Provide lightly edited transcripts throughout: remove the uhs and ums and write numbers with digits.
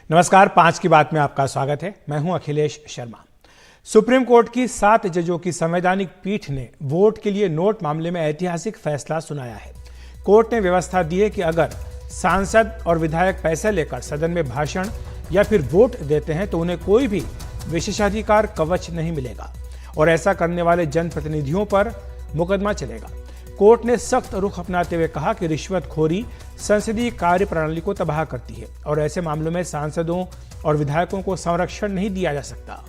नमस्कार, 5 की बात में आपका स्वागत है। मैं हूं अखिलेश शर्मा। सुप्रीम कोर्ट की 7 जजों की संवैधानिक पीठ ने वोट के लिए नोट मामले में ऐतिहासिक फैसला सुनाया है। कोर्ट ने व्यवस्था दी है कि अगर सांसद और विधायक पैसे लेकर सदन में भाषण या फिर वोट देते हैं तो उन्हें कोई भी विशेषाधिकार कवच नहीं मिलेगा और ऐसा करने वाले जनप्रतिनिधियों पर मुकदमा चलेगा। कोर्ट ने सख्त रुख अपनाते हुए कहा कि रिश्वतखोरी संसदीय कार्य प्रणाली को तबाह करती है और ऐसे मामलों में सांसदों और विधायकों को संरक्षण नहीं दिया जा सकता।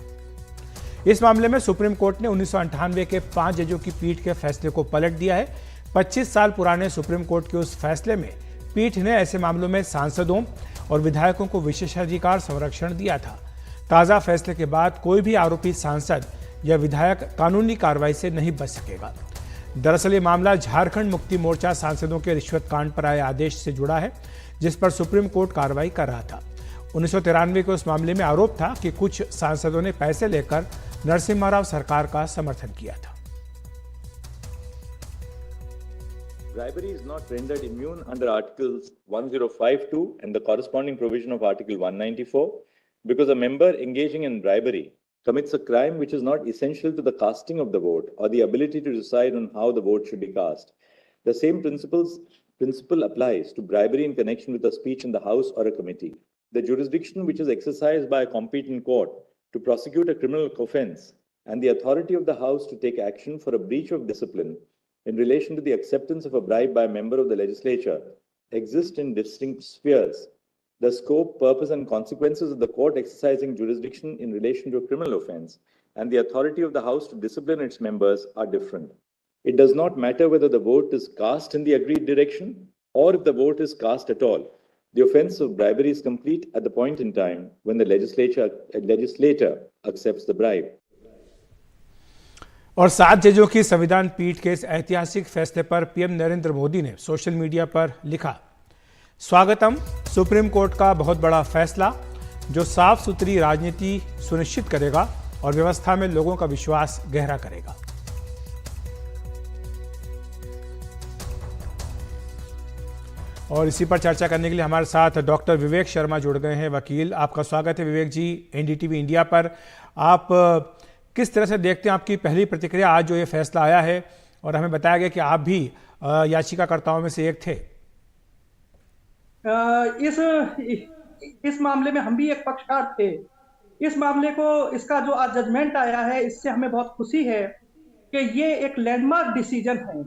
इस मामले में सुप्रीम कोर्ट ने 1998 के 5 जजों की पीठ के फैसले को पलट दिया है। 25 साल पुराने सुप्रीम कोर्ट के उस फैसले में पीठ ने ऐसे मामलों में सांसदों और विधायकों को विशेषाधिकार संरक्षण दिया था। ताजा फैसले के बाद कोई भी आरोपी सांसद या विधायक कानूनी कार्रवाई से नहीं बच सकेगा। दरअसल ये मामला झारखंड मुक्ति मोर्चा सांसदों के रिश्वत कांड पर आए आदेश से जुड़ा है, जिस पर सुप्रीम कोर्ट कार्रवाई कर रहा था। 1993 के उस मामले में आरोप था कि कुछ सांसदों ने पैसे लेकर नरसिम्हा राव सरकार का समर्थन किया था। Bribery is not rendered immune under Articles 1052 and the corresponding provision of Article 194 because a member engaging in bribery commits a crime which is not essential to the casting of the vote or the ability to decide on how the vote should be cast. The same principle applies to bribery in connection with a speech in the House or a committee. The jurisdiction which is exercised by a competent court to prosecute a criminal offence and the authority of the House to take action for a breach of discipline in relation to the acceptance of a bribe by a member of the legislature exist in distinct spheres. The scope, purpose, and consequences of the court exercising jurisdiction in relation to a criminal offence and the authority of the House to discipline its members are different. It does not matter whether the vote is cast in the agreed direction or if the vote is cast at all. The offence of bribery is complete at the point in time when the legislator accepts the bribe. और 7 जजों की संविधान पीठ के इस ऐतिहासिक फैसले पर पीएम नरेंद्र मोदी ने सोशल मीडिया पर लिखा, स्वागतम, सुप्रीम कोर्ट का बहुत बड़ा फैसला जो साफ सुथरी राजनीति सुनिश्चित करेगा और व्यवस्था में लोगों का विश्वास गहरा करेगा। और इसी पर चर्चा करने के लिए हमारे साथ डॉक्टर विवेक शर्मा जुड़ गए हैं, वकील। आपका स्वागत है विवेक जी एनडीटीवी इंडिया पर। आप किस तरह से देखते हैं, आपकी पहली प्रतिक्रिया आज जो ये फैसला आया है और हमें बताया गया कि आप भी याचिकाकर्ताओं में से एक थे? इस मामले में हम भी एक पक्षकार थे। इस मामले को, इसका जो आज जजमेंट आया है, इससे हमें बहुत खुशी है कि ये एक लैंडमार्क डिसीजन है।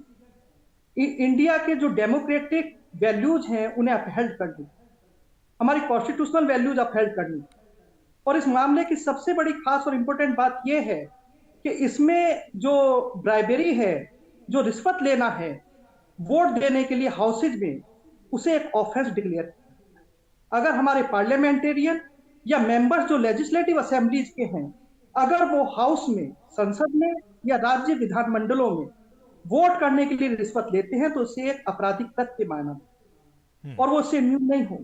इंडिया के जो डेमोक्रेटिक वैल्यूज हैं उन्हें अपहेल्ड करनी, हमारी कॉन्स्टिट्यूशनल वैल्यूज अपहेल्ड करनी। और इस मामले की सबसे बड़ी खास और इंपॉर्टेंट बात यह है कि इसमें जो ब्राइबरी है, जो रिश्वत लेना है वोट देने के लिए हाउसेज में, उसे एक ऑफेंस डिक्लेयर। अगर हमारे पार्लियामेंटेरियन या मेंबर्स जो लेजिस्लेटिव असेंबलीज के हैं, अगर वो हाउस में, संसद में या राज्य विधानमंडलों में वोट करने के लिए रिश्वत लेते हैं तो उसे एक आपराधिक तथ्य माना और वो उससे इम्यून नहीं हो।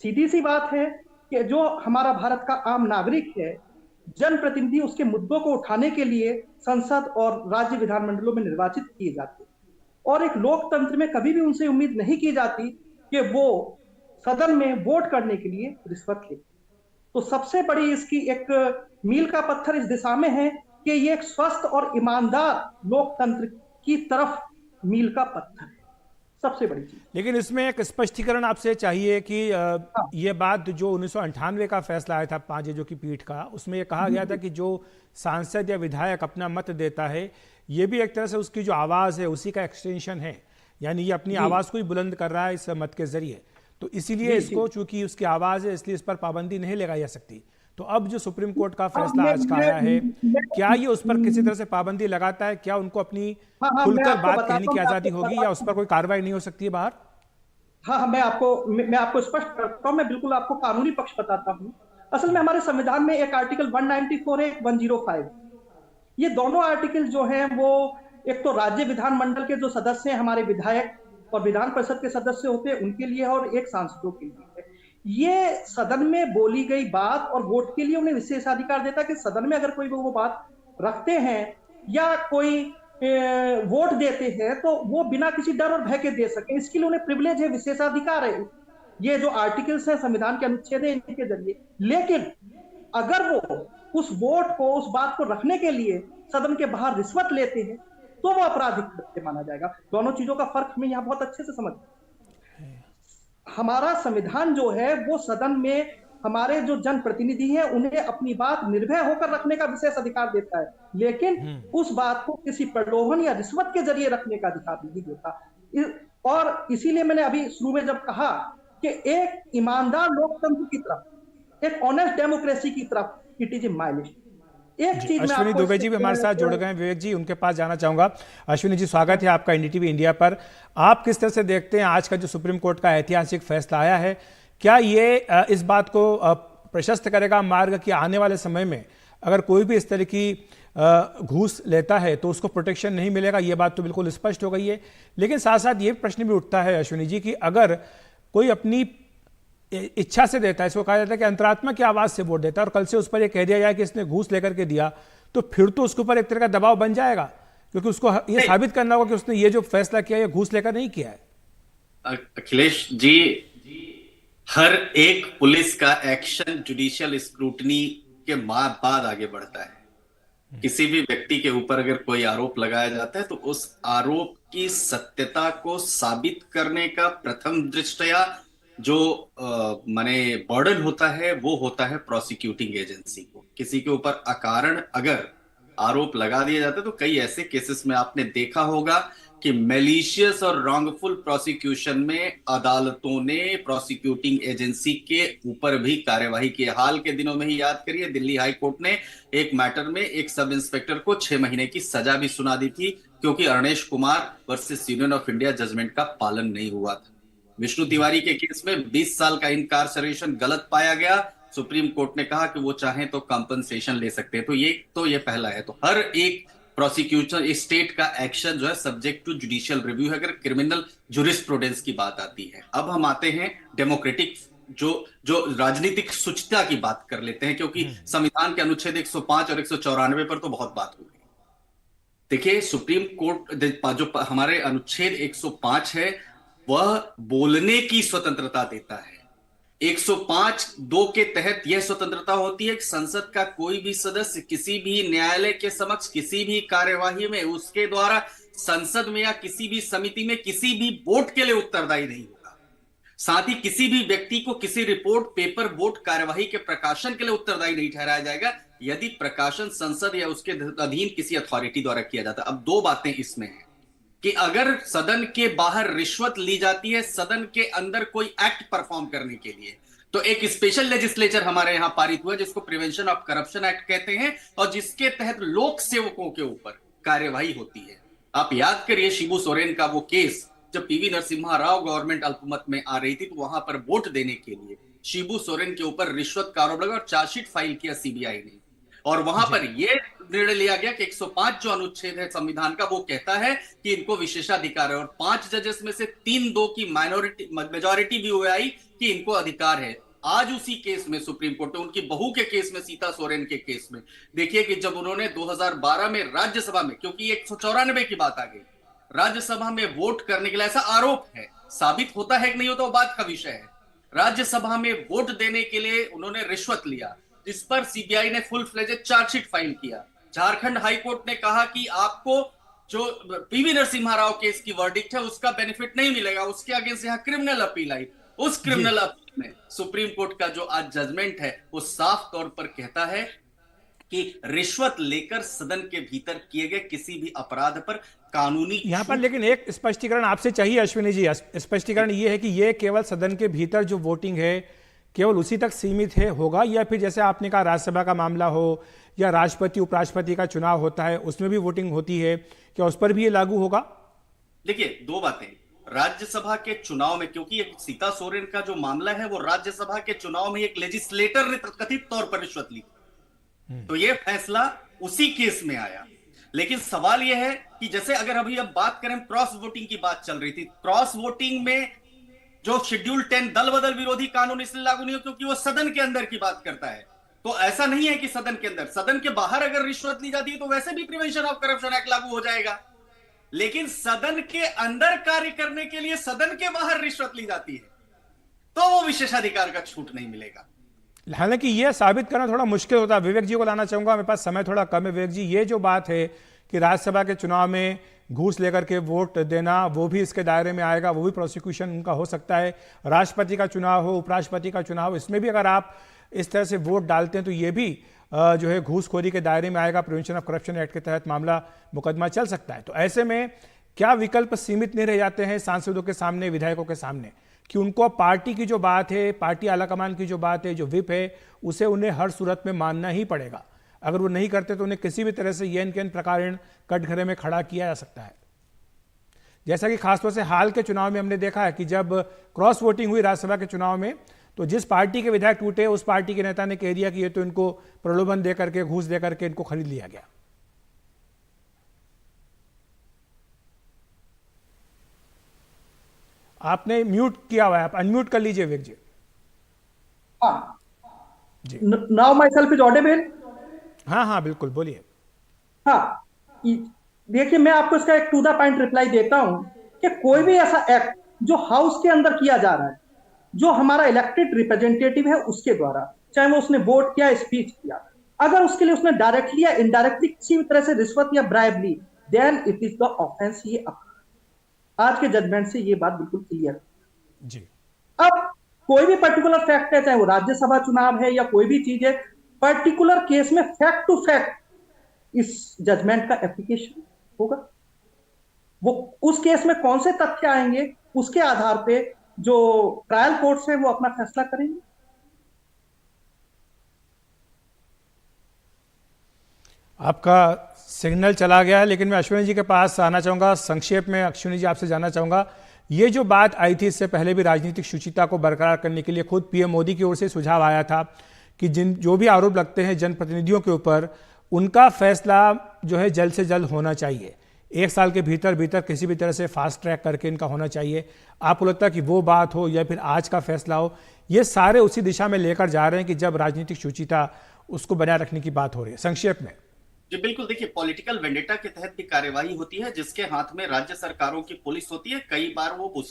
सीधी सी बात है कि जो हमारा भारत का आम नागरिक है, जनप्रतिनिधि उसके मुद्दों को उठाने के लिए संसद और राज्य विधानमंडलों में निर्वाचित किए जाते हैं और एक लोकतंत्र में कभी भी उनसे उम्मीद नहीं की जाती कि वो सदन में वोट करने के लिए रिश्वत ले। तो सबसे बड़ी इसकी एक मील का पत्थर इस दिशा में है कि ये एक स्वस्थ और ईमानदार लोकतंत्र की तरफ मील का पत्थर है, सबसे बड़ी चीज। लेकिन इसमें एक स्पष्टीकरण आपसे चाहिए कि ये बात जो 1998 का फैसला आया था 5 जजों की पीठ का, उसमें ये कहा गया था कि जो सांसद या विधायक अपना मत देता है, ये भी एक तरह से उसकी जो आवाज़ है उसी का एक्सटेंशन है, यानी ये अपनी आवाज़ को ही बुलंद कर रहा है इस मत के जरिए। तो इसीलिए इसको, चूंकि उसकी आवाज़ है, इसलिए इस पर पाबंदी नहीं लगाई जा सकती। तो अब जो सुप्रीम कोर्ट का फैसला आज का आया है, क्या ये उस पर किसी तरह से पाबंदी लगाता है? क्या उनको अपनी खुलकर बात कहने की आज़ादी होगी या उस पर कोई कार्रवाई नहीं हो सकती है बाहर? हाँ, मैं आपको स्पष्ट करता हूँ। मैं बिल्कुल आपको कानूनी पक्ष बताता हूँ। असल में हमारे संविधान में एक आर्टिकल 194 है, 105। ये दोनों आर्टिकल जो हैं वो एक तो राज्य विधानमंडल के जो सदस्य हैं, हमारे विधायक और विधान परिषद के सदस्य होते हैं, उनके लिए और एक सांसदों के लिए है। ये सदन में बोली गई बात और वोट के लिए उन्हें विशेषाधिकार देता है कि सदन में अगर कोई वो बात रखते हैं या कोई वोट देते हैं तो वो बिना किसी डर और भय के दे सके। इसके लिए उन्हें प्रिविलेज है, विशेषाधिकार है ये जो आर्टिकल्स हैं संविधान के अनुच्छेद है इनके जरिए। लेकिन अगर वो उस वोट को, उस बात को रखने के लिए सदन के बाहर रिश्वत लेते हैं तो वो आपराधिक कृत्य माना जाएगा। दोनों चीजों का फर्क हमें यहाँ बहुत अच्छे से समझ। हमारा संविधान जो है वो सदन में हमारे जो जनप्रतिनिधि हैं उन्हें अपनी बात निर्भय होकर रखने का विशेष अधिकार देता है, लेकिन उस बात को किसी प्रलोभन या रिश्वत के जरिए रखने का अधिकार नहीं देता। और इसीलिए मैंने अभी शुरू में जब कहा कि एक ईमानदार लोकतंत्र की तरफ, एक ऑनेस्ट डेमोक्रेसी की तरफ इट इज ए माइलस्टोन। एक चीज में अश्विनी दुबे जी भी हमारे साथ जुड़ गए हैं, विवेक जी उनके पास जाना चाहूंगा। अश्विनी जी, स्वागत है आपका एनडीटीवी इंडिया पर। आप किस तरह से देखते हैं आज का जो सुप्रीम कोर्ट का ऐतिहासिक फैसला आया है? क्या ये इस बात को प्रशस्त करेगा मार्ग कि आने वाले समय में अगर कोई भी इस तरह की घूस लेता है तो उसको प्रोटेक्शन नहीं मिलेगा? ये बात तो बिल्कुल स्पष्ट हो गई है, लेकिन साथ साथ ये प्रश्न भी उठता है अश्विनी जी कि अगर कोई अपनी इच्छा से देता है, इसको कहा जाता है कि अंतरात्मा की आवाज से वोट देता है, और कल से उस पर यह कह दिया जाए कि इसने घूस लेकर के दिया, तो फिर तो उसके ऊपर एक तरह का दबाव बन जाएगा, क्योंकि उसको यह साबित करना होगा कि उसने ये जो फैसला किया है घूस लेकर नहीं किया है। अखिलेश जी, हर एक पुलिस का एक्शन जुडिशियल स्क्रूटनी के बाद आगे बढ़ता है। किसी भी व्यक्ति के ऊपर अगर कोई आरोप लगाया जाता है तो उस आरोप की सत्यता को साबित करने का प्रथम दृष्टया जो माने बर्डन होता है वो होता है प्रोसिक्यूटिंग एजेंसी को। किसी के ऊपर अकारण अगर आरोप लगा दिया जाता है तो कई ऐसे केसेस में आपने देखा होगा कि मैलिशियस और रॉन्गफुल प्रोसिक्यूशन में अदालतों ने प्रोसिक्यूटिंग एजेंसी के ऊपर भी कार्यवाही की। हाल के दिनों में ही याद करिए, दिल्ली हाई कोर्ट ने एक मैटर में एक सब इंस्पेक्टर को 6 महीने की सजा भी सुना दी थी, क्योंकि Arnesh Kumar versus Union of India judgment का पालन नहीं हुआ था। विष्णु तिवारी के केस में 20 साल का इनकार्सरेशन गलत पाया गया। सुप्रीम कोर्ट ने कहा कि वो चाहें तो कंपनसेशन ले सकते हैं। तो ये पहला है। तो हर एक प्रोसिक्यूशन स्टेट का एक्शन जो है सब्जेक्ट टू जुडिशियल रिव्यू है, अगर क्रिमिनल जुरिस्प्रूडेंस की बात आती है। अब हम आते हैं डेमोक्रेटिक जो राजनीतिक शुचिता की बात कर लेते हैं, क्योंकि संविधान के अनुच्छेद 105 और 194 पर तो बहुत बात हो गई। देखिए, सुप्रीम कोर्ट जो हमारे अनुच्छेद 105 है वह बोलने की स्वतंत्रता देता है। 105(2) के तहत यह स्वतंत्रता होती है कि संसद का कोई भी सदस्य किसी भी न्यायालय के समक्ष किसी भी कार्यवाही में उसके द्वारा संसद में या किसी भी समिति में किसी भी वोट के लिए उत्तरदायी नहीं होगा। साथ ही किसी भी व्यक्ति को किसी रिपोर्ट, पेपर, वोट, कार्यवाही के प्रकाशन के लिए उत्तरदायी नहीं ठहराया जाएगा यदि प्रकाशन संसद या उसके अधीन किसी अथॉरिटी द्वारा किया जाता है। अब दो बातें इसमें हैं कि अगर सदन के बाहर रिश्वत ली जाती है सदन के अंदर कोई एक्ट परफॉर्म करने के लिए, तो एक स्पेशल लेजिस्लेचर हमारे यहां पारित हुआ जिसको प्रिवेंशन ऑफ करप्शन एक्ट कहते हैं, और जिसके तहत लोक सेवकों के ऊपर कार्यवाही होती है। आप याद करिए शिबू सोरेन का वो केस, जब पीवी नरसिम्हा राव गवर्नमेंट अल्पमत में आ रही थी तो वहां पर वोट देने के लिए शिबू सोरेन के ऊपर रिश्वत का आरोप लगा और चार्जशीट फाइल किया सीबीआई ने, और वहां पर यह निर्णय लिया गया कि 105 जो अनुच्छेद है संविधान का वो कहता है कि इनको विशेषाधिकार है, और 5 जजेस में से 3-2 की मेजॉरिटी भी हुई आई कि इनको अधिकार है। आज उसी केस में सुप्रीम कोर्ट ने उनकी बहू के केस में, सीता सोरेन के केस में, देखिए कि जब उन्होंने 2012 में राज्यसभा में, क्योंकि 194 की बात आ गई, राज्यसभा में वोट करने के लिए, ऐसा आरोप है, साबित होता है कि नहीं होता वो बात का विषय है, राज्यसभा में वोट देने के लिए उन्होंने रिश्वत लिया, जिस पर सीबीआई ने फुल फ्लेजेड चार्जशीट फाइल किया। झारखंड हाईकोर्ट ने कहा कि आपको जो पीवी नरसिम्हा राव केस की वर्डिक्ट है उसका बेनिफिट नहीं मिलेगा, उसके अगेंस्ट यहां क्रिमिनल अपील आई। उस क्रिमिनल अपील में सुप्रीम कोर्ट का जो आज जजमेंट है वो साफ तौर पर कहता है कि रिश्वत लेकर सदन के भीतर किए गए किसी भी अपराध पर कानूनी यहां पर लेकिन एक स्पष्टीकरण आपसे चाहिए अश्विनी जी। स्पष्टीकरण यह है कि यह केवल सदन के भीतर जो वोटिंग है केवल उसी तक सीमित है होगा, या फिर जैसे आपने कहा राज्यसभा का मामला हो या राष्ट्रपति उपराष्ट्रपति का चुनाव होता है उसमें भी वोटिंग होती है, क्या उस पर भी ये लागू होगा? देखिए, दो बातें। राज्यसभा के चुनाव में, क्योंकि एक सीता सोरेन का जो मामला है वो राज्यसभा के चुनाव में एक लेजिस्लेटर ने कथित तौर पर रिश्वत ली, तो ये फैसला उसी केस में आया। लेकिन सवाल यह है कि जैसे अगर अभी अब बात करें, क्रॉस वोटिंग की बात चल रही थी, क्रॉस वोटिंग में जो शेड्यूल 10 दल बदल विरोधी कानून इसलिए लागू नहीं हो क्योंकि वो सदन के अंदर की बात करता है। तो ऐसा नहीं है कि सदन के अंदर, सदन के बाहर अगर रिश्वत ली जाती है तो वैसे भी प्रिवेंशन ऑफ करप्शन एक्ट लागू हो जाएगा। लेकिन सदन के अंदर कार्य करने के लिए सदन के बाहर रिश्वत ली जाती है, तो वो विशेषाधिकार का छूट नहीं मिलेगा। हालांकि यह साबित करना थोड़ा मुश्किल होता है। विवेक जी को लाना चाहूंगा, मेरे पास समय थोड़ा कम है। विवेक जी, ये जो बात है कि राज्यसभा के चुनाव में घूस लेकर के वोट देना, वो भी इसके दायरे में आएगा, वो भी प्रोसिक्यूशन उनका हो सकता है। राष्ट्रपति का चुनाव हो, उपराष्ट्रपति का चुनाव हो, इसमें भी अगर आप इस तरह से वोट डालते हैं तो ये भी जो है घूसखोरी के दायरे में आएगा। प्रिवेंशन ऑफ करप्शन एक्ट के तहत मामला, मुकदमा चल सकता है। तो ऐसे में क्या विकल्प सीमित नहीं रह जाते हैं सांसदों के सामने, विधायकों के सामने, कि उनको पार्टी की जो बात है, पार्टी आलाकमान की जो बात है, जो विप है, उसे उन्हें हर सूरत में मानना ही पड़ेगा। अगर वो नहीं करते तो उन्हें किसी भी तरह से येन केन प्रकारेण कटघरे में खड़ा किया जा सकता है। जैसा कि खासतौर से हाल के चुनाव में हमने देखा है कि जब क्रॉस वोटिंग हुई राज्यसभा के चुनाव में, तो जिस पार्टी के विधायक टूटे, उस पार्टी के नेता ने कह दिया कि ये तो इनको प्रलोभन दे करके, घूस दे करके इनको खरीद लिया गया। आपने म्यूट किया हुआ है, आप अनम्यूट कर लीजिए विवेक जी। हाँ जी, now myself is audible. हाँ हाँ बिल्कुल, बोलिए। हाँ देखिए, मैं आपको इसका एक टू द पॉइंट रिप्लाई देता हूं कि कोई भी ऐसा एक्ट जो हाउस के अंदर किया जा रहा है, जो हमारा इलेक्टेड रिप्रेजेंटेटिव है उसके द्वारा, चाहे वो उसने वोट किया, स्पीच किया, अगर उसके लिए उसने डायरेक्टली या इनडायरेक्टली किसी भी तरह से रिश्वत या ब्राइब ली, then it is the offence. ये आज के जजमेंट से ये बात बिल्कुल क्लियर है जी। अब कोई भी पर्टिकुलर फैक्ट है, चाहे वो राज्यसभा चुनाव है या कोई भी चीज है, पर्टिकुलर केस में फैक्ट टू फैक्ट इस जजमेंट का एप्लीकेशन होगा। वो उस केस में कौन से तथ्य आएंगे, उसके आधार पे जो ट्रायल कोर्ट्स है वो अपना फैसला करेंगे। आपका सिग्नल चला गया है, लेकिन मैं अश्विनी जी के पास आना चाहूंगा। संक्षेप में अश्विनी जी आपसे जानना चाहूंगा, ये जो बात आई थी, इससे पहले भी राजनीतिक शुचिता को बरकरार करने के लिए खुद पीएम मोदी की ओर से सुझाव आया था कि जो भी आरोप लगते हैं जनप्रतिनिधियों के ऊपर, उनका फैसला जो है जल्द से जल्द होना चाहिए। 1 साल के भीतर भीतर किसी भी तरह से फास्ट ट्रैक करके इनका होना चाहिए। आपको लगता है कि वो बात हो या फिर आज का फैसला हो, ये सारे उसी दिशा में लेकर जा रहे हैं कि जब राजनीतिक शुचिता उसको बनाए रखने की बात हो रही है? संक्षेप में। जी बिल्कुल, देखिए पॉलिटिकल वेंडेटा के तहत भी कार्यवाही होती है, जिसके हाथ में राज्य सरकारों की पुलिस होती है। कई बार वो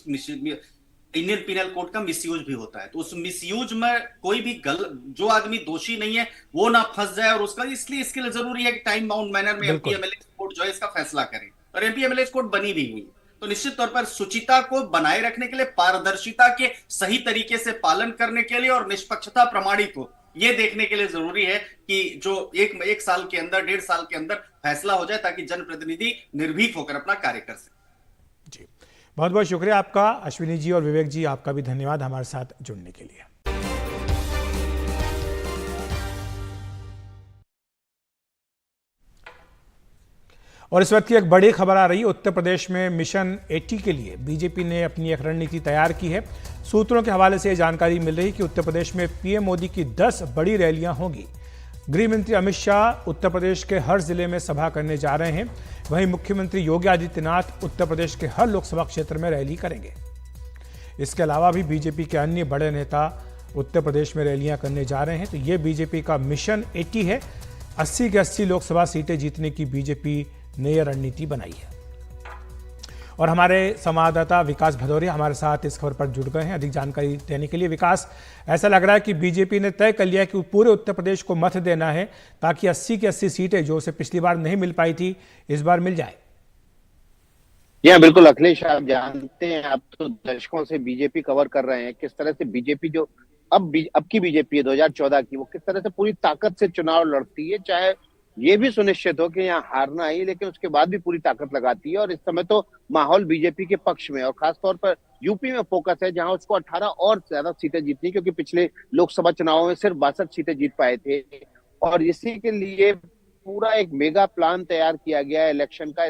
इंडियन पिनल कोड का मिसयूज भी होता है, तो उस मिसयूज में कोई भी जो आदमी दोषी नहीं है वो ना फंस जाए, और उसका इसलिए इसके लिए जरूरी है कि टाइम बाउंड मैनर में एमपीएमएलए कोर्ट जो है इसका फैसला करे, और एमपीएमएलए कोर्ट बनी भी हुई। तो निश्चित तौर पर शुचिता को बनाए रखने के लिए, पारदर्शिता के सही तरीके से पालन करने के लिए और निष्पक्षता प्रमाणित हो, ये देखने के लिए जरूरी है कि जो एक साल के अंदर, 1.5 साल के अंदर फैसला हो जाए, ताकि जनप्रतिनिधि निर्भीक होकर अपना कार्य कर सके। जी, बहुत बहुत शुक्रिया आपका अश्विनी जी, और विवेक जी आपका भी धन्यवाद हमारे साथ जुड़ने के लिए। और इस वक्त की एक बड़ी खबर आ रही है। उत्तर प्रदेश में मिशन 80 के लिए बीजेपी ने अपनी एक रणनीति तैयार की है। सूत्रों के हवाले से यह जानकारी मिल रही है कि उत्तर प्रदेश में पीएम मोदी की 10 बड़ी रैलियां होंगी। गृह मंत्री अमित शाह उत्तर प्रदेश के हर जिले में सभा करने जा रहे हैं। वहीं मुख्यमंत्री योगी आदित्यनाथ उत्तर प्रदेश के हर लोकसभा क्षेत्र में रैली करेंगे। इसके अलावा भी बीजेपी के अन्य बड़े नेता उत्तर प्रदेश में रैलियां करने जा रहे हैं। तो ये बीजेपी का मिशन 80 है। 80 की 80 लोकसभा सीटें जीतने की बीजेपी ने यह रणनीति बनाई है। और हमारे संवाददाता विकास भदौरिया हमारे साथ इस खबर पर जुड़ गए हैं अधिक जानकारी देने के लिए। विकास, ऐसा लग रहा है कि बीजेपी ने तय कर लिया है कि पूरे उत्तर प्रदेश को मत देना है, ताकि 80 की 80 सीटें जो उसे पिछली बार नहीं मिल पाई थी, इस बार मिल जाए। या बिल्कुल अखिलेश, आप जानते हैं, आप तो दशकों से बीजेपी कवर कर रहे हैं, किस तरह से बीजेपी जो अब की बीजेपी है 2014 की, वो किस तरह से पूरी ताकत से चुनाव लड़ती है, चाहे ये भी सुनिश्चित हो कि यहाँ हारना ही, लेकिन उसके बाद भी पूरी ताकत लगाती है। और इस समय तो माहौल बीजेपी के पक्ष में, और खासतौर पर यूपी में फोकस है, जहां उसको 18 और ज्यादा सीटें जीतनी, क्योंकि पिछले लोकसभा चुनावों में सिर्फ 62 सीटें जीत पाए थे। और इसी के लिए पूरा एक मेगा प्लान तैयार किया गया है इलेक्शन का।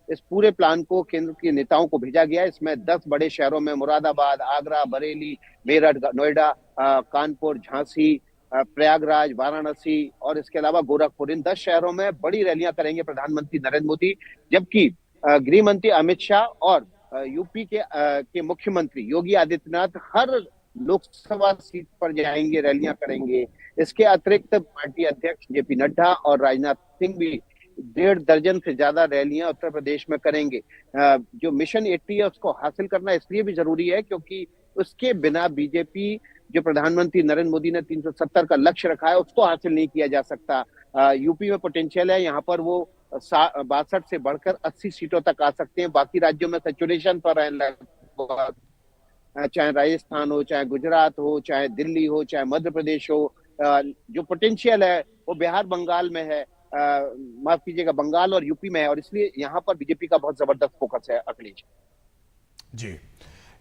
इस पूरे प्लान को केंद्र के नेताओं को भेजा गया है। इसमें 10 बड़े शहरों में मुरादाबाद, आगरा, बरेली, मेरठ, नोएडा, कानपुर, झांसी, प्रयागराज, वाराणसी और इसके अलावा गोरखपुर, इन 10 शहरों में बड़ी रैलियां करेंगे प्रधानमंत्री नरेंद्र मोदी। जबकि गृह मंत्री अमित शाह और यूपी के मुख्यमंत्री योगी आदित्यनाथ हर लोकसभा सीट पर जाएंगे, रैलियां करेंगे। इसके अतिरिक्त पार्टी अध्यक्ष जेपी नड्डा और राजनाथ सिंह भी 1.5 दर्जन से ज्यादा रैलियां उत्तर प्रदेश में करेंगे। जो मिशन 80 है उसको हासिल करना इसलिए भी जरूरी है क्योंकि उसके बिना बीजेपी जो प्रधानमंत्री नरेंद्र मोदी ने 370 का लक्ष्य रखा है उसको हासिल नहीं किया जा सकता। यूपी में पोटेंशियल है, यहाँ पर वो 62 से बढ़कर 80 सीटों तक आ सकते हैं। बाकी राज्यों में सैचुरेशन पर है लगभग, चाहे राजस्थान हो, चाहे गुजरात हो, चाहे दिल्ली हो, चाहे मध्य प्रदेश हो। जो पोटेंशियल है वो बिहार बंगाल में है, माफ कीजिएगा बंगाल और यूपी में है, और इसलिए यहाँ पर बीजेपी का बहुत जबरदस्त फोकस है। अखिलेश जी,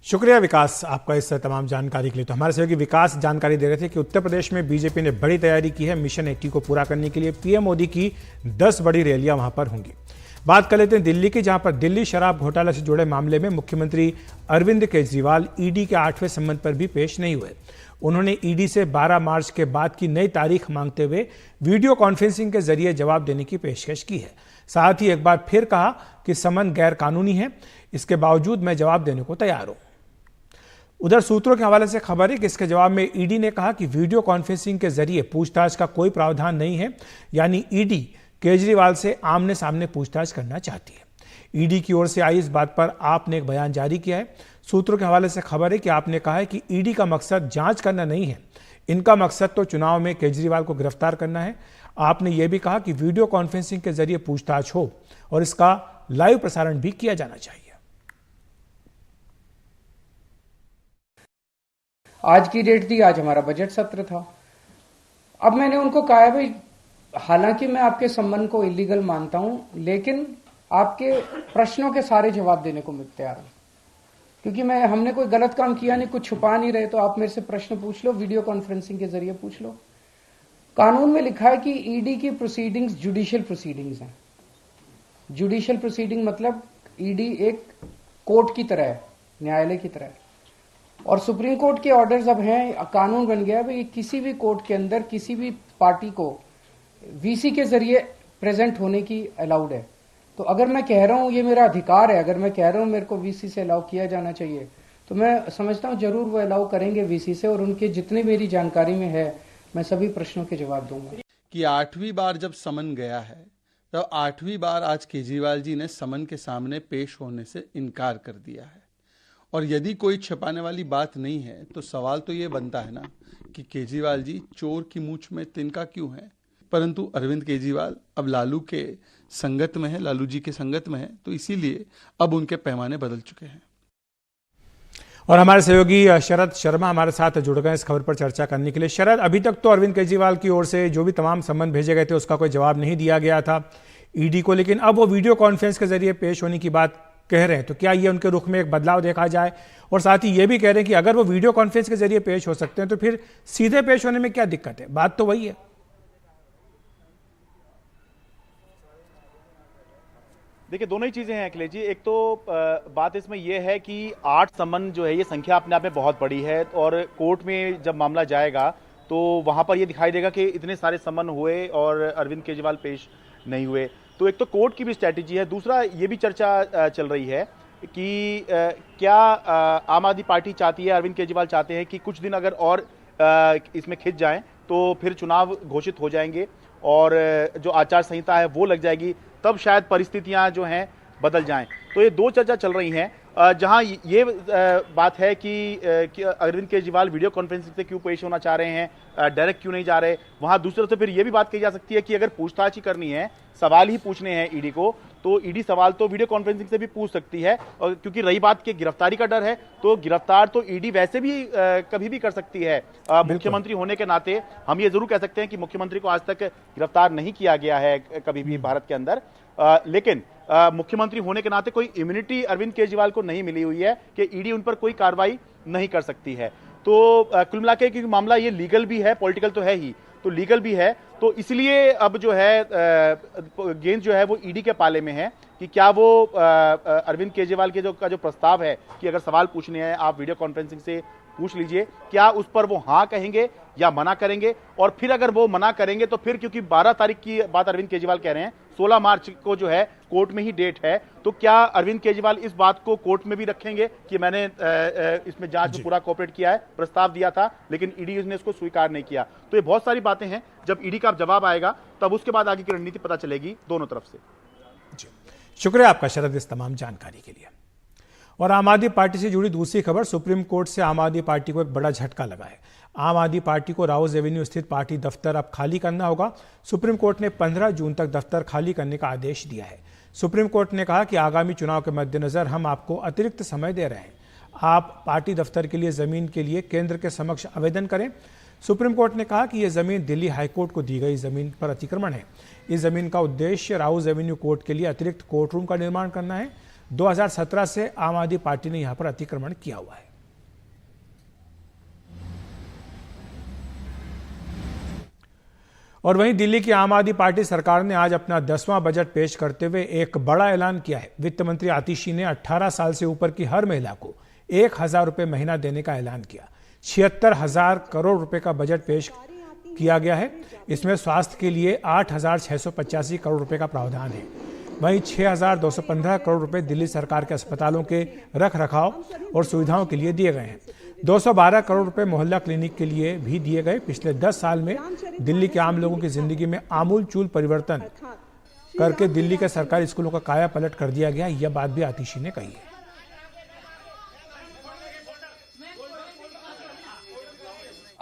शुक्रिया विकास आपका इस तमाम जानकारी के लिए। तो हमारे सहयोगी विकास जानकारी दे रहे थे कि उत्तर प्रदेश में बीजेपी ने बड़ी तैयारी की है मिशन 80 को पूरा करने के लिए। पीएम मोदी की 10 बड़ी रैलियां वहां पर होंगी। बात कर लेते हैं दिल्ली की, जहां पर दिल्ली शराब घोटाला से जुड़े मामले में मुख्यमंत्री अरविंद केजरीवाल ईडी के 8वें सम्मन पर भी पेश नहीं हुए। उन्होंने ईडी से 12 मार्च के बाद की नई तारीख मांगते हुए वीडियो कॉन्फ्रेंसिंग के जरिए जवाब देने की पेशकश की है। साथ ही एक बार फिर कहा कि समन गैर कानूनी है, इसके बावजूद मैं जवाब देने को तैयार हूं। उधर सूत्रों के हवाले से खबर है कि इसके जवाब में ईडी ने कहा कि वीडियो कॉन्फ्रेंसिंग के जरिए पूछताछ का कोई प्रावधान नहीं है, यानी ईडी केजरीवाल से आमने सामने पूछताछ करना चाहती है। ईडी की ओर से आई इस बात पर आपने एक बयान जारी किया है। सूत्रों के हवाले से खबर है कि आपने कहा है कि ईडी का मकसद जांच करना नहीं है, इनका मकसद तो चुनाव में केजरीवाल को गिरफ्तार करना है। आपने यह भी कहा कि वीडियो कॉन्फ्रेंसिंग के जरिए पूछताछ हो और इसका लाइव प्रसारण भी किया जाना चाहिए। आज की डेट थी, आज हमारा बजट सत्र था। अब मैंने उनको कहा है भाई, हालांकि मैं आपके सम्मन को इलीगल मानता हूं, लेकिन आपके प्रश्नों के सारे जवाब देने को मैं तैयार हूं, क्योंकि हमने कोई गलत काम किया नहीं, कुछ छुपा नहीं रहे। तो आप मेरे से प्रश्न पूछ लो, वीडियो कॉन्फ्रेंसिंग के जरिए पूछ लो। कानून में लिखा है कि ईडी की प्रोसीडिंग्स जुडिशियल प्रोसीडिंग्स हैं। जुडिशियल प्रोसीडिंग मतलब ईडी एक कोर्ट की तरह है, न्यायालय की तरह है। और सुप्रीम कोर्ट के ऑर्डर्स अब हैं, कानून बन गया है भाई, किसी भी कोर्ट के अंदर किसी भी पार्टी को वीसी के जरिए प्रेजेंट होने की अलाउड है। तो अगर मैं कह रहा हूं ये मेरा अधिकार है, अगर मैं कह रहा हूं मेरे को वीसी से अलाउ किया जाना चाहिए, तो मैं समझता हूं जरूर वो अलाउ करेंगे वीसी से, और उनके जितने मेरी जानकारी में है मैं सभी प्रश्नों के जवाब दूंगा। कि 8वीं बार जब समन गया है, तो 8वीं बार आज केजरीवाल जी ने समन के सामने पेश होने से इनकार कर दिया है। और यदि कोई छिपाने वाली बात नहीं है तो सवाल तो ये बनता है ना कि केजरीवाल जी चोर की मूंछ में तिनका क्यों है। परंतु अरविंद केजरीवाल अब लालू के संगत में है, लालू जी के संगत में है, तो इसीलिए अब उनके पैमाने बदल चुके हैं। और हमारे सहयोगी शरद शर्मा हमारे साथ जुड़ गए इस खबर पर चर्चा करने के लिए। शरद, अभी तक तो अरविंद केजरीवाल की ओर से जो भी तमाम सम्मन भेजे गए थे उसका कोई जवाब नहीं दिया गया था ईडी को, लेकिन अब वो वीडियो कॉन्फ्रेंस के जरिए पेश होने की बात कह रहे हैं। तो क्या ये उनके रुख में एक बदलाव देखा जाए? और साथ ही ये भी कह रहे हैं कि अगर वो वीडियो कॉन्फ्रेंस के जरिए पेश हो सकते हैं तो फिर सीधे पेश होने में क्या दिक्कत है? बात तो वही है। देखिए, दोनों ही चीजें हैं अखिलेश जी। एक तो बात इसमें यह है कि 8 सम्मन जो है, ये संख्या अपने आप में बहुत बड़ी है, और कोर्ट में जब मामला जाएगा तो वहां पर यह दिखाई देगा कि इतने सारे सम्मन हुए और अरविंद केजरीवाल पेश नहीं हुए। तो एक तो कोर्ट की भी स्ट्रैटेजी है। दूसरा ये भी चर्चा चल रही है कि क्या आम आदमी पार्टी चाहती है, अरविंद केजरीवाल चाहते हैं कि कुछ दिन अगर और इसमें खिंच जाएं तो फिर चुनाव घोषित हो जाएंगे और जो आचार संहिता है वो लग जाएगी, तब शायद परिस्थितियां जो हैं बदल जाएं। तो ये दो चर्चा चल रही हैं। जहां ये बात है कि अरविंद केजरीवाल वीडियो कॉन्फ्रेंसिंग से क्यों पेश होना चाह रहे हैं, डायरेक्ट क्यों नहीं जा रहे, वहां दूसरी तरफ से फिर ये भी बात कही जा सकती है कि अगर पूछताछ ही करनी है, सवाल ही पूछने हैं ईडी को, तो ईडी सवाल तो वीडियो कॉन्फ्रेंसिंग से भी पूछ सकती है। और क्योंकि रही बात की गिरफ्तारी का डर है, तो गिरफ्तार तो ईडी वैसे भी कभी भी कर सकती है। मुख्यमंत्री होने के नाते हम ये जरूर कह सकते हैं कि मुख्यमंत्री को आज तक गिरफ्तार नहीं किया गया है कभी भी भारत के अंदर, लेकिन मुख्यमंत्री होने के नाते कोई इम्यूनिटी अरविंद केजरीवाल को नहीं मिली हुई है कि ईडी उन पर कोई कार्रवाई नहीं कर सकती है। तो कुल मिलाकर क्योंकि मामला ये लीगल भी है, पॉलिटिकल तो है ही, तो लीगल भी है, तो इसलिए अब जो है गेंद जो है वो ईडी के पाले में है कि क्या वो अरविंद केजरीवाल के जो प्रस्ताव है कि अगर सवाल पूछने हैं आप वीडियो कॉन्फ्रेंसिंग से पूछ लीजिए, क्या उस पर वो हाँ कहेंगे या मना करेंगे। और फिर अगर वो मना करेंगे तो फिर, क्योंकि 12 तारीख की बात अरविंद केजरीवाल कह रहे हैं, 16 मार्च को जो है कोर्ट में ही डेट है, तो क्या अरविंद केजरीवाल इस बात को कोर्ट में भी रखेंगे कि मैंने इसमें जांच में पूरा कोऑपरेट किया है, प्रस्ताव दिया था लेकिन ईडी ने इसको स्वीकार नहीं किया। तो ये बहुत सारी बातें हैं, जब ईडी का जवाब आएगा तब उसके बाद आगे की रणनीति पता चलेगी दोनों तरफ से। जी, शुक्रिया आपका शरद इस तमाम जानकारी के लिए। और आम आदमी पार्टी से जुड़ी दूसरी खबर, सुप्रीम कोर्ट से आम आदमी पार्टी को एक बड़ा झटका लगा है। आम आदमी पार्टी को राउज एवेन्यू स्थित पार्टी दफ्तर अब खाली करना होगा। सुप्रीम कोर्ट ने 15 जून तक दफ्तर खाली करने का आदेश दिया है। सुप्रीम कोर्ट ने कहा कि आगामी चुनाव के मद्देनजर हम आपको अतिरिक्त समय दे रहे हैं। आप पार्टी दफ्तर के लिए जमीन के लिए केंद्र के समक्ष आवेदन करें। सुप्रीम कोर्ट ने कहा कि यह जमीन दिल्ली हाईकोर्ट को दी गई जमीन पर अतिक्रमण है। इस जमीन का उद्देश्य राउज एवेन्यू कोर्ट के लिए अतिरिक्त कोर्ट रूम का निर्माण करना है। 2017 से आम आदमी पार्टी ने यहां पर अतिक्रमण किया हुआ है। और वहीं दिल्ली की आम आदमी पार्टी सरकार ने आज अपना 10वां बजट पेश करते हुए एक बड़ा ऐलान किया है। वित्त मंत्री आतिशी ने 18 साल से ऊपर की हर महिला को 1,000 रुपये महीना देने का ऐलान किया। 76,000 करोड़ रुपए का बजट पेश किया गया है। इसमें स्वास्थ्य के लिए 8,685 करोड़ रुपए का प्रावधान है। वहीं 6,215 करोड़ रुपए दिल्ली सरकार के अस्पतालों के रख रखाव और सुविधाओं के लिए दिए गए हैं। 212 करोड़ रुपए मोहल्ला क्लिनिक के लिए भी दिए गए। पिछले 10 साल में दिल्ली के आम लोगों की जिंदगी में आमूल चूल परिवर्तन करके दिल्ली के सरकारी स्कूलों का काया पलट कर दिया गया। यह बात भी आतिशी ने कही है।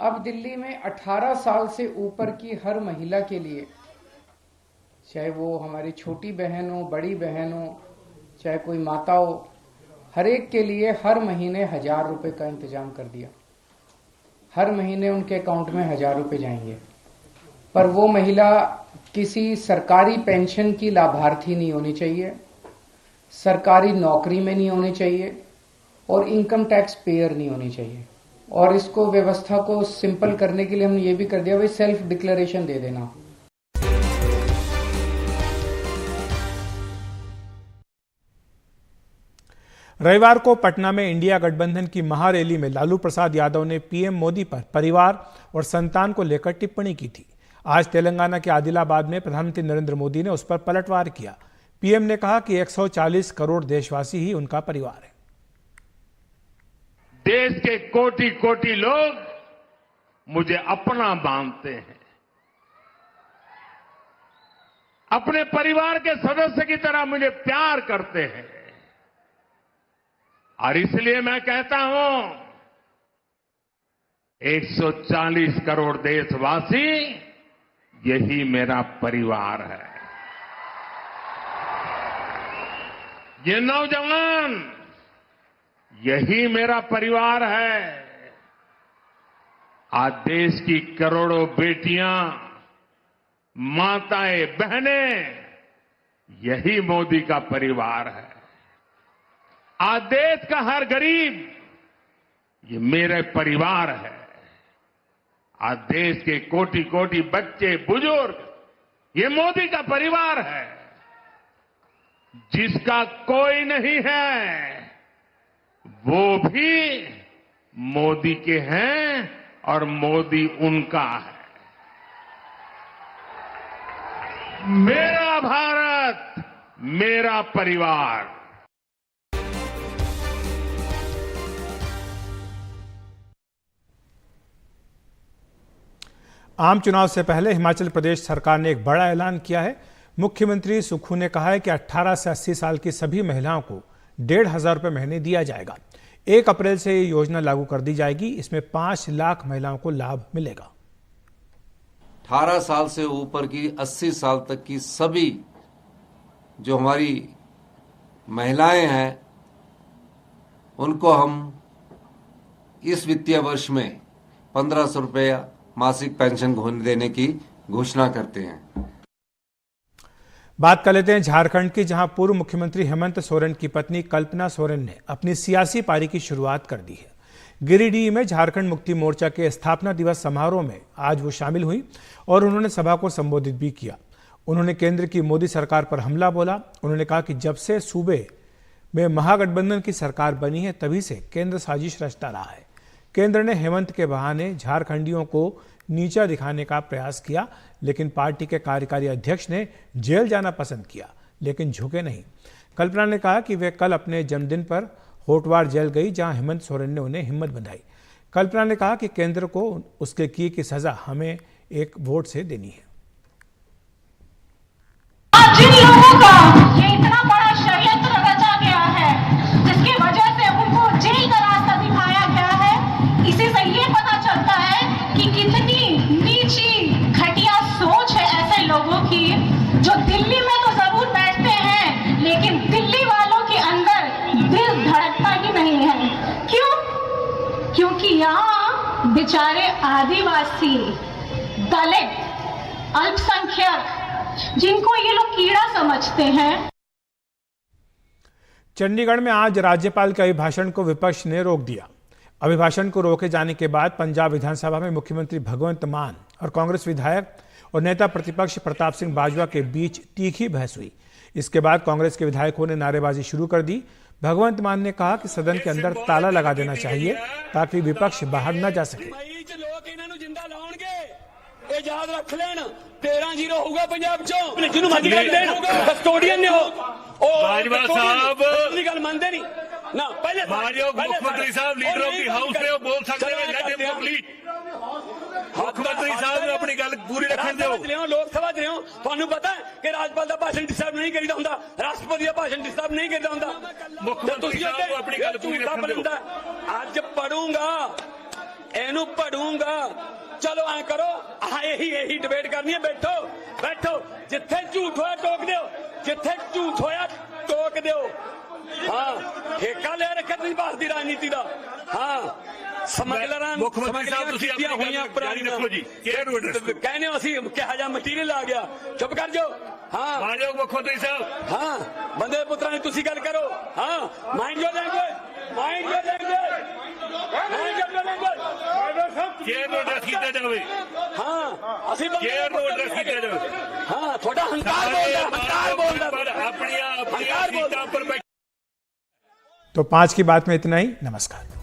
अब दिल्ली में 18 साल से ऊपर की हर महिला के लिए, चाहे वो हमारी छोटी बहन हो, बड़ी बहन हो, चाहे कोई माता हो, हर एक के लिए हर महीने 1,000 रुपए का इंतजाम कर दिया। हर महीने उनके अकाउंट में 1,000 रुपए जाएंगे। पर वो महिला किसी सरकारी पेंशन की लाभार्थी नहीं होनी चाहिए, सरकारी नौकरी में नहीं होनी चाहिए और इनकम टैक्स पेयर नहीं होनी चाहिए। और इसको व्यवस्था को सिंपल करने के लिए हमने ये भी कर दिया, भाई सेल्फ डिक्लेरेशन दे देना। रविवार को पटना में इंडिया गठबंधन की महारैली में लालू प्रसाद यादव ने पीएम मोदी पर परिवार और संतान को लेकर टिप्पणी की थी। आज तेलंगाना के आदिलाबाद में प्रधानमंत्री नरेंद्र मोदी ने उस पर पलटवार किया। पीएम ने कहा कि 140 करोड़ देशवासी ही उनका परिवार है। देश के कोटि कोटि लोग मुझे अपना मानते हैं, अपने परिवार के सदस्य की तरह मुझे प्यार करते हैं। और इसलिए मैं कहता हूं, 140 करोड़ देशवासी यही मेरा परिवार है। ये नौजवान यही मेरा परिवार है। आज देश की करोड़ों बेटियां, माताएं, बहनें, यही मोदी का परिवार है। आज देश का हर गरीब ये मेरे परिवार है। आज देश के कोटि कोटि बच्चे, बुजुर्ग ये मोदी का परिवार है। जिसका कोई नहीं है वो भी मोदी के हैं और मोदी उनका है। मेरा भारत, मेरा परिवार। आम चुनाव से पहले हिमाचल प्रदेश सरकार ने एक बड़ा ऐलान किया है। मुख्यमंत्री सुक्खू ने कहा है कि 18 से 80 साल की सभी महिलाओं को 1,500 रुपये महीने दिया जाएगा। 1 अप्रैल से ये योजना लागू कर दी जाएगी। इसमें 5 लाख महिलाओं को लाभ मिलेगा। 18 साल से ऊपर की 80 साल तक की सभी जो हमारी महिलाएं हैं उनको हम इस वित्तीय वर्ष में 1,500 रुपये मासिक पेंशन देने की घोषणा करते हैं। बात कर लेते हैं झारखंड की, जहां पूर्व मुख्यमंत्री हेमंत सोरेन की पत्नी कल्पना सोरेन ने अपनी सियासी पारी की शुरुआत कर दी है। गिरिडीह में झारखंड मुक्ति मोर्चा के स्थापना दिवस समारोह में आज वो शामिल हुई और उन्होंने सभा को संबोधित भी किया। उन्होंने केंद्र की मोदी सरकार पर हमला बोला। उन्होंने कहा कि जब से सूबे में महागठबंधन की सरकार बनी है तभी से केंद्र साजिश रचता रहा है। केंद्र ने हेमंत के बहाने झारखंडियों को नीचा दिखाने का प्रयास किया, लेकिन पार्टी के कार्यकारी अध्यक्ष ने जेल जाना पसंद किया, लेकिन झुके नहीं। कल्पना ने कहा कि वे कल अपने जन्मदिन पर होटवार जेल गई, जहां हेमंत सोरेन ने उन्हें हिम्मत बंधाई। कल्पना ने कहा कि केंद्र को उसके किए की सजा हमें एक वोट से देनी है। जिन लोगों का ये इतना बड़ा षड्यंत्र रचा गया है, जिसकी वजह आदिवासी, दलित, अल्पसंख्यक, जिनको ये लोग कीड़ा समझते हैं। चंडीगढ़ में आज राज्यपाल के अभिभाषण को विपक्ष ने रोक दिया। अभिभाषण को रोके जाने के बाद पंजाब विधानसभा में मुख्यमंत्री भगवंत मान और कांग्रेस विधायक और नेता प्रतिपक्ष प्रताप सिंह बाजवा के बीच तीखी बहस हुई। इसके बाद कांग्रेस के विधायकों ने नारेबाजी शुरू कर दी। भगवंत मान ने कहा कि सदन के अंदर ताला लगा देना चाहिए ताकि विपक्ष बाहर न जा सके। याद रख लेन 13-0 होगा पंजाब चो जिन्हों मर्जी कर देन कस्टोडियन ने हो बाजवा साहब अपनी गल मानते नहीं ना पहले मुख्यमंत्री साहब लीडरों की हाउस में बोल सकते हैं लेट हिम कंप्लीट मुख्यमंत्री साहब ने अपनी गल पूरी रखन दो लोकसभा च रहो ਤੁਹਾਨੂੰ पता है कि राज्यपाल ਦਾ ਭਾਸ਼ਣ ਡਿਸਟਰਬ नहीं करीदा ਹੁੰਦਾ राष्ट्रपति ਦਾ ਭਾਸ਼ਣ ਡਿਸਟਰਬ नहीं करीदा ਹੁੰਦਾ मुख्यमंत्री साहब को अपनी गल पूरी रखन दो आज पढ़ूंगा ਇਹਨੂੰ पढ़ूंगा चलो ऐ करो यही डिबेट करनी है बैठो बैठो जिथे झूठ होया टोक दो जिथे झूठ होया टोक दो हाँ ठेका ले रखे तुम भारत की राजनीति का हाँ कहने असी कहा जा मटीरियल आ गया चुप कर जाओ हाँ मुख्यमंत्री साहब हाँ बंदे पुत्रा ने तुसी गल करो हाँ mind your language mind your language तो 5 की बात में इतना ही। नमस्कार।